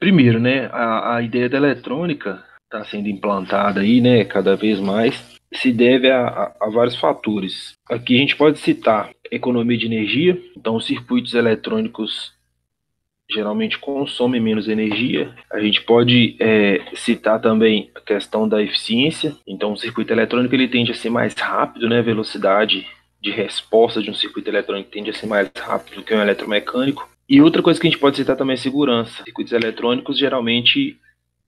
Primeiro, né, a ideia da eletrônica está sendo implantada aí, né, cada vez mais, se deve a vários fatores. Aqui a gente pode citar economia de energia, então os circuitos eletrônicos geralmente consomem menos energia. A gente pode citar também a questão da eficiência, então o circuito eletrônico ele tende a ser mais rápido, né, a velocidade de resposta de um circuito eletrônico tende a ser mais rápido do que um eletromecânico. E outra coisa que a gente pode citar também é segurança. Circuitos eletrônicos, geralmente,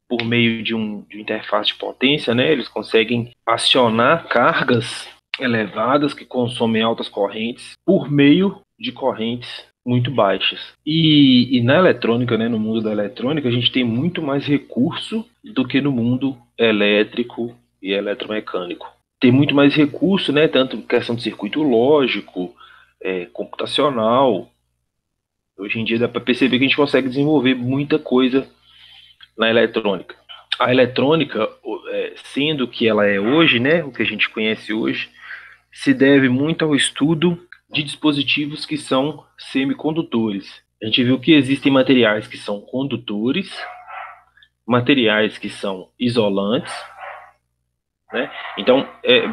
por meio de de interface de potência, né, eles conseguem acionar cargas elevadas que consomem altas correntes por meio de correntes muito baixas. E na eletrônica, né, no mundo da eletrônica, a gente tem muito mais recurso do que no mundo elétrico e eletromecânico. Tem muito mais recurso, né, tanto questão de circuito lógico, computacional. Hoje em dia dá para perceber que a gente consegue desenvolver muita coisa na eletrônica. A eletrônica, sendo o que ela é hoje, né, o que a gente conhece hoje, se deve muito ao estudo de dispositivos que são semicondutores. A gente viu que existem materiais que são condutores, materiais que são isolantes, né? Então,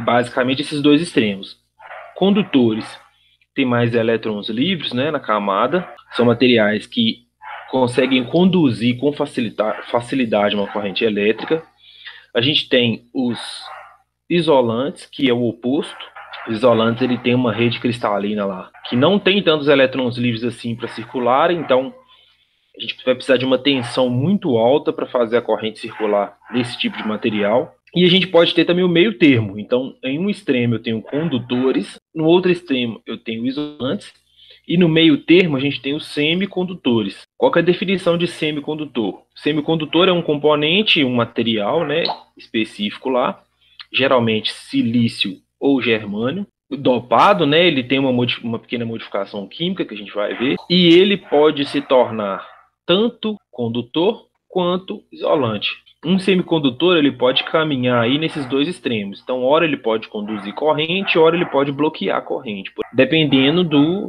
basicamente esses dois extremos. Condutores têm mais elétrons livres, né, na camada, são materiais que conseguem conduzir com facilidade uma corrente elétrica. A gente tem os isolantes, que é o oposto. Os isolantes ele tem uma rede cristalina lá, que não tem tantos elétrons livres assim para circular, então a gente vai precisar de uma tensão muito alta para fazer a corrente circular nesse tipo de material. E a gente pode ter também o meio termo. Então, em um extremo eu tenho condutores, no outro extremo eu tenho isolantes, e no meio termo a gente tem os semicondutores. Qual que é a definição de semicondutor? Semicondutor é um componente, um material, né, específico lá, geralmente silício ou germânio, dopado, né, ele tem uma pequena modificação química que a gente vai ver, e ele pode se tornar tanto condutor quanto isolante. Um semicondutor ele pode caminhar aí nesses dois extremos. Então, ora ele pode conduzir corrente, ora ele pode bloquear a corrente, dependendo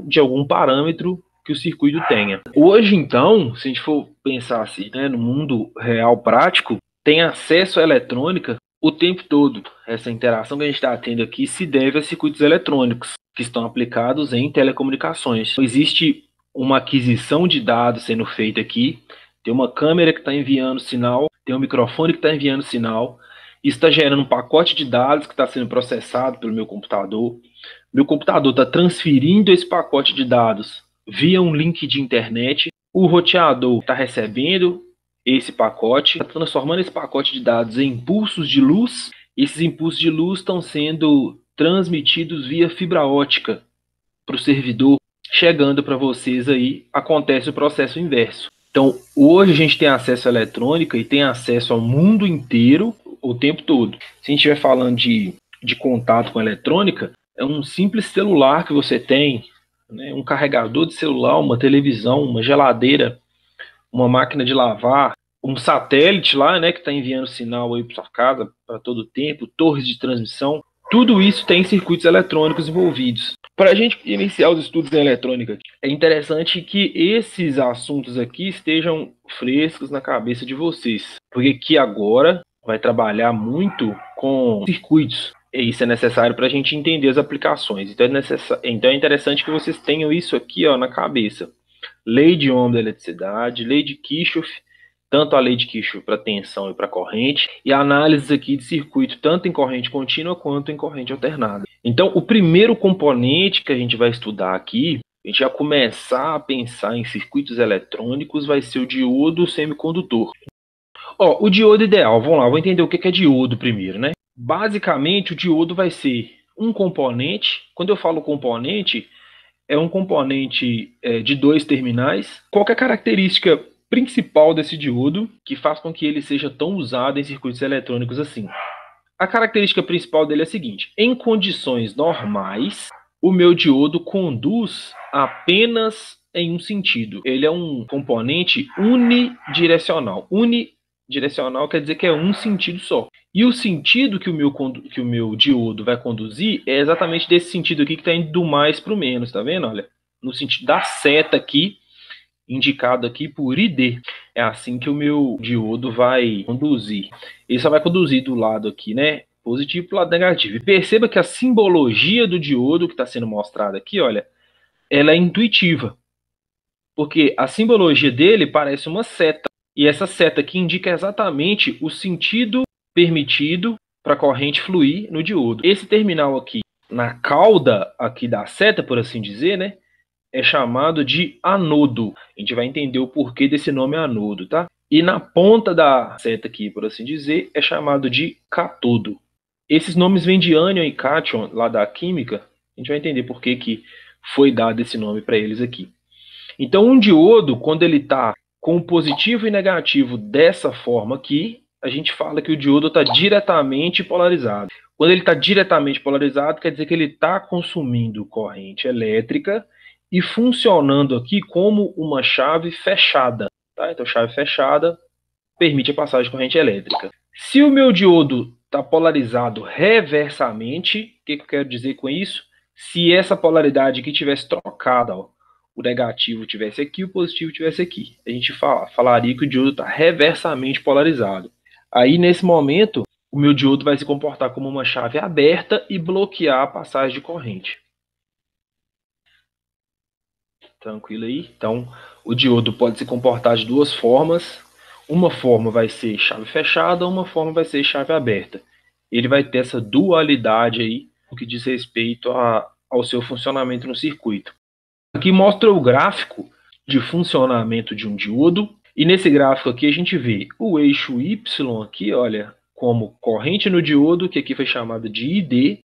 de algum parâmetro que o circuito tenha. Hoje, então, se a gente for pensar assim, né, no mundo real prático, tem acesso à eletrônica o tempo todo. Essa interação que a gente está tendo aqui se deve a circuitos eletrônicos que estão aplicados em telecomunicações. Então, existe uma aquisição de dados sendo feita aqui, tem uma câmera que está enviando sinal, tem um microfone que está enviando sinal, isso está gerando um pacote de dados que está sendo processado pelo meu computador. Meu computador está transferindo esse pacote de dados via um link de internet, o roteador está recebendo esse pacote, está transformando esse pacote de dados em impulsos de luz. Esses impulsos de luz estão sendo transmitidos via fibra ótica para o servidor, chegando para vocês aí, acontece o processo inverso. Então, hoje a gente tem acesso à eletrônica e tem acesso ao mundo inteiro o tempo todo. Se a gente estiver falando de contato com a eletrônica, é um simples celular que você tem, né, um carregador de celular, uma televisão, uma geladeira, uma máquina de lavar, um satélite lá, né, que está enviando sinal aí para sua casa para todo tempo, torres de transmissão. Tudo isso tem circuitos eletrônicos envolvidos. Para a gente iniciar os estudos em eletrônica, é interessante que esses assuntos aqui estejam frescos na cabeça de vocês, porque aqui agora vai trabalhar muito com circuitos. E isso é necessário para a gente entender as aplicações. Então é interessante que vocês tenham isso aqui, ó, na cabeça. Lei de Ohm da eletricidade, lei de Kirchhoff, tanto a lei de Kirchhoff para tensão e para corrente, e análises aqui de circuito, tanto em corrente contínua quanto em corrente alternada. Então, o primeiro componente que a gente vai estudar aqui, a gente vai começar a pensar em circuitos eletrônicos, vai ser o diodo semicondutor. Ó, o diodo ideal, vamos lá, vou entender o que é diodo primeiro, né? Basicamente, o diodo vai ser um componente. Quando eu falo componente, é um componente de dois terminais. Qual é a característica principal desse diodo que faz com que ele seja tão usado em circuitos eletrônicos assim? A característica principal dele é a seguinte: em condições normais, o meu diodo conduz apenas em um sentido. Ele é um componente unidirecional. Unidirecional quer dizer que é um sentido só. E o sentido que o meu diodo vai conduzir é exatamente desse sentido aqui que está indo do mais para o menos, tá vendo? Olha, no sentido da seta aqui, indicado aqui por ID. É assim que o meu diodo vai conduzir. Ele só vai conduzir do lado aqui, né, positivo para o lado negativo. E perceba que a simbologia do diodo que está sendo mostrada aqui, olha, ela é intuitiva. Porque a simbologia dele parece uma seta. E essa seta aqui indica exatamente o sentido permitido para a corrente fluir no diodo. Esse terminal aqui, na cauda aqui da seta, por assim dizer, né, é chamado de anodo. A gente vai entender o porquê desse nome anodo, tá? E na ponta da seta aqui, por assim dizer, é chamado de cátodo. Esses nomes vêm de ânion e cátion, lá da química. A gente vai entender por que foi dado esse nome para eles aqui. Então, um diodo, quando ele está com positivo e negativo dessa forma aqui, a gente fala que o diodo está diretamente polarizado. Quando ele está diretamente polarizado, quer dizer que ele está consumindo corrente elétrica e funcionando aqui como uma chave fechada. Tá? Então, chave fechada permite a passagem de corrente elétrica. Se o meu diodo está polarizado reversamente, o que eu quero dizer com isso? Se essa polaridade aqui tivesse trocada, ó, o negativo tivesse aqui, o positivo tivesse aqui, a gente falaria que o diodo está reversamente polarizado. Aí, nesse momento, o meu diodo vai se comportar como uma chave aberta e bloquear a passagem de corrente. Tranquilo aí? Então, o diodo pode se comportar de duas formas. Uma forma vai ser chave fechada, uma forma vai ser chave aberta. Ele vai ter essa dualidade aí, no que diz respeito ao seu funcionamento no circuito. Aqui mostra o gráfico de funcionamento de um diodo. E nesse gráfico aqui a gente vê o eixo Y aqui, olha, como corrente no diodo, que aqui foi chamado de ID.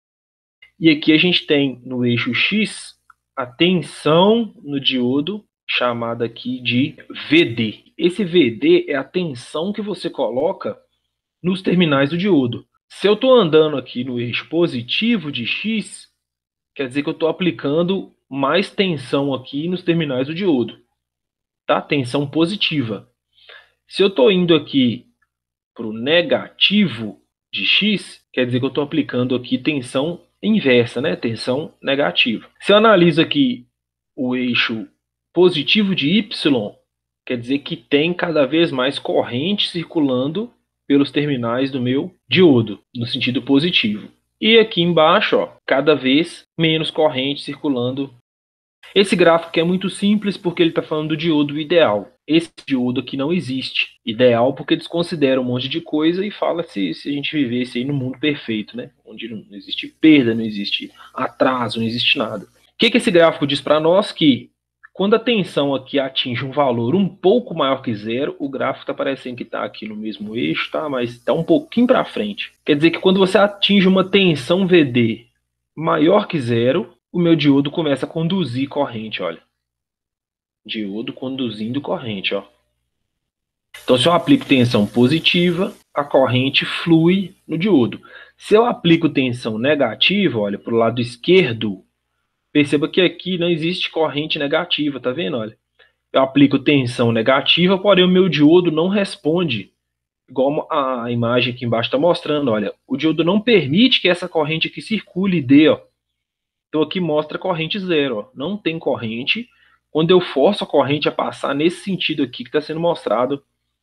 E aqui a gente tem no eixo X a tensão no diodo, chamada aqui de VD. Esse VD é a tensão que você coloca nos terminais do diodo. Se eu estou andando aqui no eixo positivo de X, quer dizer que eu estou aplicando mais tensão aqui nos terminais do diodo. Tá? Tensão positiva. Se eu estou indo aqui para o negativo de X, quer dizer que eu estou aplicando aqui tensão inversa, né? Tensão negativa. Se eu analiso aqui o eixo positivo de Y, quer dizer que tem cada vez mais corrente circulando pelos terminais do meu diodo, no sentido positivo. E aqui embaixo, ó, cada vez menos corrente circulando. Esse gráfico aqui é muito simples porque ele está falando do diodo ideal. Esse diodo aqui não existe. Ideal porque desconsidera um monte de coisa e fala se a gente vivesse aí no mundo perfeito, né? Onde não existe perda, não existe atraso, não existe nada. O que esse gráfico diz para nós? Que quando a tensão aqui atinge um valor um pouco maior que zero, o gráfico está parecendo que está aqui no mesmo eixo, tá? Mas está um pouquinho para frente. Quer dizer que quando você atinge uma tensão VD maior que zero, o meu diodo começa a conduzir corrente, olha. Diodo conduzindo corrente, ó. Então, se eu aplico tensão positiva, a corrente flui no diodo. Se eu aplico tensão negativa, olha, para o lado esquerdo, perceba que aqui não existe corrente negativa, tá vendo? Olha, eu aplico tensão negativa, porém o meu diodo não responde, igual a imagem aqui embaixo está mostrando, olha. O diodo não permite que essa corrente aqui circule e dê, ó. Então aqui mostra corrente zero, ó. Não tem corrente quando eu forço a corrente a passar nesse sentido aqui que está sendo mostrado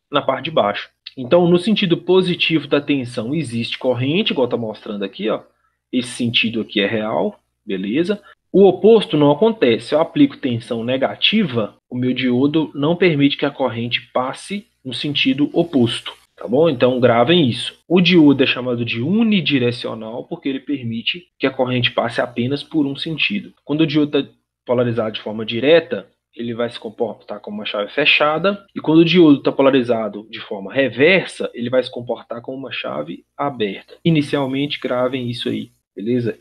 na parte de baixo. Então, no sentido positivo da tensão, existe corrente, igual está mostrando aqui, ó. Esse sentido aqui é real, beleza? O oposto não acontece. Se eu aplico tensão negativa, o meu diodo não permite que a corrente passe no sentido oposto. Tá bom? Então gravem isso. O diodo é chamado de unidirecional porque ele permite que a corrente passe apenas por um sentido. Quando o diodo está polarizado de forma direta, ele vai se comportar como uma chave fechada. E quando o diodo está polarizado de forma reversa, ele vai se comportar como uma chave aberta. Inicialmente, gravem isso aí, beleza?